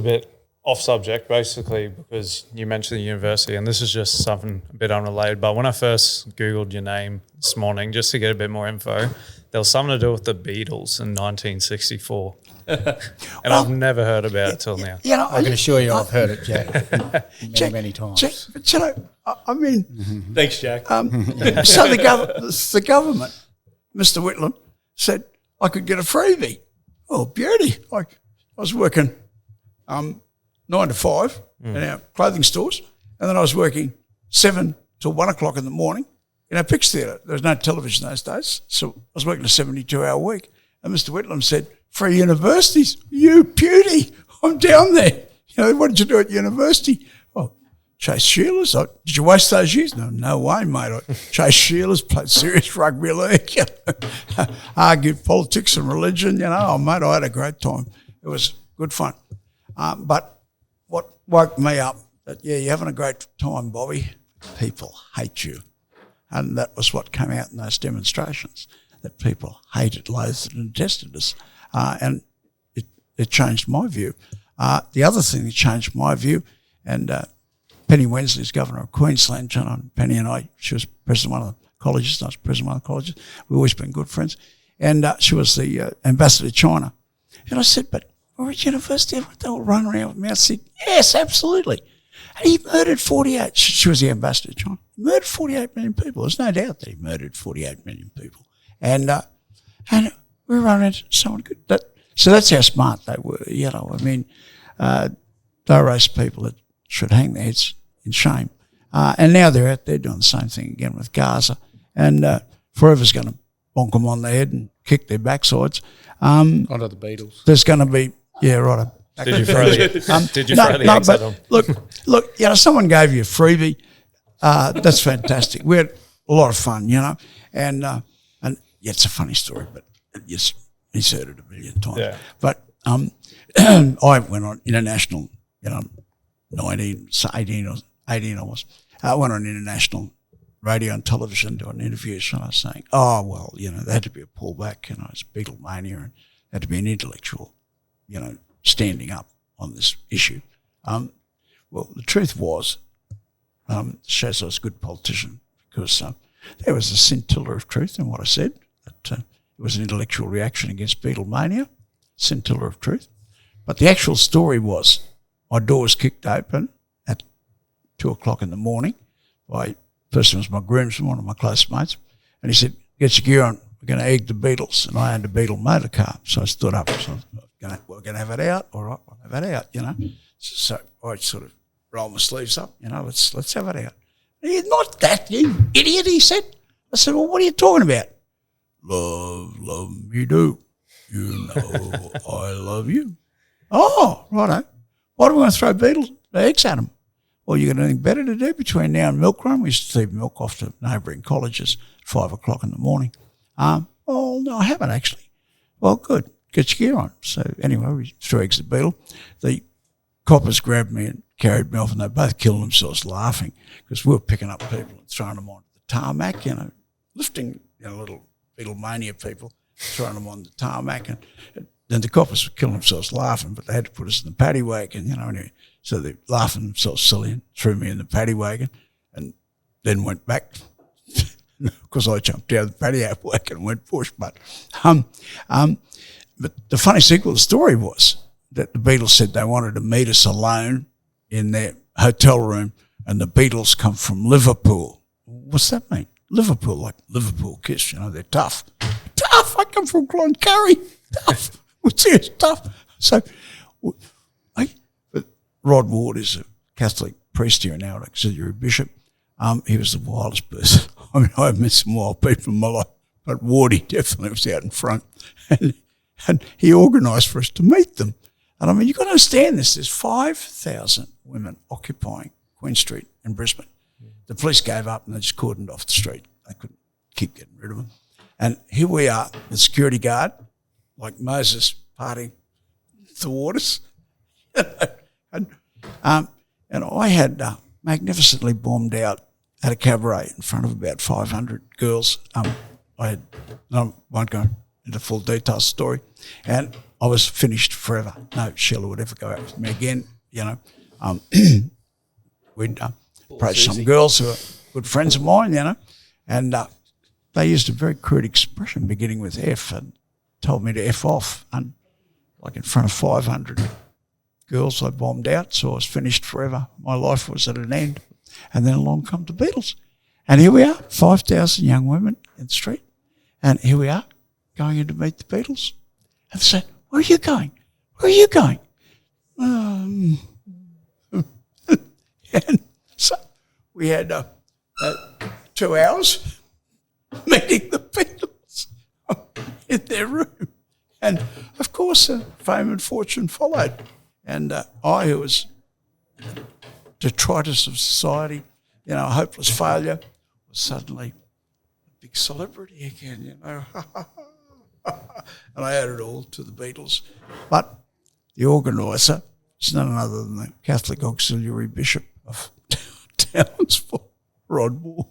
bit off subject, basically, because you mentioned the university, and this is just something a bit unrelated. But when I first Googled your name this morning, just to get a bit more info, there was something to do with the Beatles in 1964. And I've never heard about it till now. You know, I can assure you I've heard it, Jack, many times. But, you know, I mean... Thanks, Jack. So the government, Mr. Whitlam, said I could get a freebie. Oh, beauty. I was working 9 to 5 in our clothing stores, and then I was working 7 till 1 o'clock in the morning in our Pix Theatre. There was no television those days, so I was working a 72-hour week. And Mr. Whitlam said, free universities. You beauty. I'm down there. You know, what did you do at university? Oh, chase Sheilas. Did you waste those years? No way, mate. I chased Sheilas, played serious rugby league, argued politics and religion. You know, oh, mate, I had a great time. It was good fun. But what woke me up, that, you're having a great time, Bobby. People hate you. And that was what came out in those demonstrations, that people hated, loathed and detested us. And it changed my view. The other thing that changed my view, and Penny Wensley's governor of Queensland, John, Penny and I, she was president of one of the colleges, I was president of one of the colleges. We've always been good friends. And she was the ambassador to China. And I said, but we're at university, they all run around with me. I said, yes, absolutely. And he murdered 48, she was the ambassador to China, he murdered 48 million people. There's no doubt that he murdered 48 million people. And we run into someone good. So that's how smart they were, you know. I mean, they raised people that should hang their heads in shame. And now they're out there doing the same thing again with Gaza. And forever's going to bonk them on the head and kick their backsides. Onto the Beatles. There's going to be, yeah, right. Did you throw the eggs at them? Look, you know, someone gave you a freebie. That's fantastic. We had a lot of fun, you know. And it's a funny story, but yes, he's heard it a million times. Yeah. But I went on international, you know, 18 I was. I went on international radio and television doing interviews, and I was saying, oh, well, you know, there had to be a pullback, you know, it's Beatlemania, and there had to be an intellectual, you know, standing up on this issue. Well, the truth was, shows I was a good politician, because there was a scintilla of truth in what I said. That it was an intellectual reaction against Beatlemania, scintilla of truth. But the actual story was, my door was kicked open at 2 o'clock in the morning by person was my groomsman, one of my close mates, and he said, get your gear on, we're going to egg the Beatles. And I owned a Beatle motor car, so I stood up. So we're going to have it out. All right, we'll have it out, you know. So I sort of rolled my sleeves up, you know, let's have it out. Not that, you idiot, he said. I said, well, what are you talking about? Love me do. You know I love you. Oh, righto. Why do we want to throw Beatles eggs at them? Well, you got anything better to do between now and milk run? We used to feed milk off to neighbouring colleges at 5 o'clock in the morning. Oh, no, I haven't actually. Well, good. Get your gear on. So anyway, we threw eggs at Beatle. The coppers grabbed me and carried me off, and they both killed themselves laughing, because we were picking up people and throwing them onto the tarmac, you know, lifting, you know, little Beatlemania people, throwing them on the tarmac. And then the coppers were killing themselves laughing, but they had to put us in the paddy wagon, you know, anyway. So they're laughing themselves silly and threw me in the paddy wagon, and then went back because I jumped out of the paddy wagon and went bush. But the funny sequel of the story was that the Beatles said they wanted to meet us alone in their hotel room, and the Beatles come from Liverpool. What's that mean? Liverpool, like Liverpool Kiss, you know, they're tough. Tough! I come from Cloncurry. Tough. What's this? Tough. So Rod Ward is a Catholic priest here now, auxiliary bishop. He was the wildest person. I mean, I've met some wild people in my life, but Wardy definitely was out in front. And he organised for us to meet them. And I mean, you've got to understand this. There's 5,000 women occupying Queen Street in Brisbane. The police gave up and they just cordoned off the street. They couldn't keep getting rid of them. And here we are, the security guard, like Moses parting the waters. And I had magnificently bombed out at a cabaret in front of about 500 girls. I won't go into full details story. And I was finished forever. No Sheila would ever go out with me again, you know. We'd approach some girls who are good friends of mine, you know, and they used a very crude expression beginning with F and told me to F off, and like in front of 500 girls I bombed out, so I was finished forever. My life was at an end. And then along come the Beatles. And here we are, 5,000 young women in the street. And here we are, going in to meet the Beatles. And they say, where are you going? Where are you going? And so we had 2 hours meeting the Beatles in their room. And, of course, fame and fortune followed. And I, who was detritus of society, you know, a hopeless failure, was suddenly a big celebrity again, you know. And I owed it all to the Beatles. But the organiser is none other than the Catholic Auxiliary Bishop of Townsville, Rod Moore.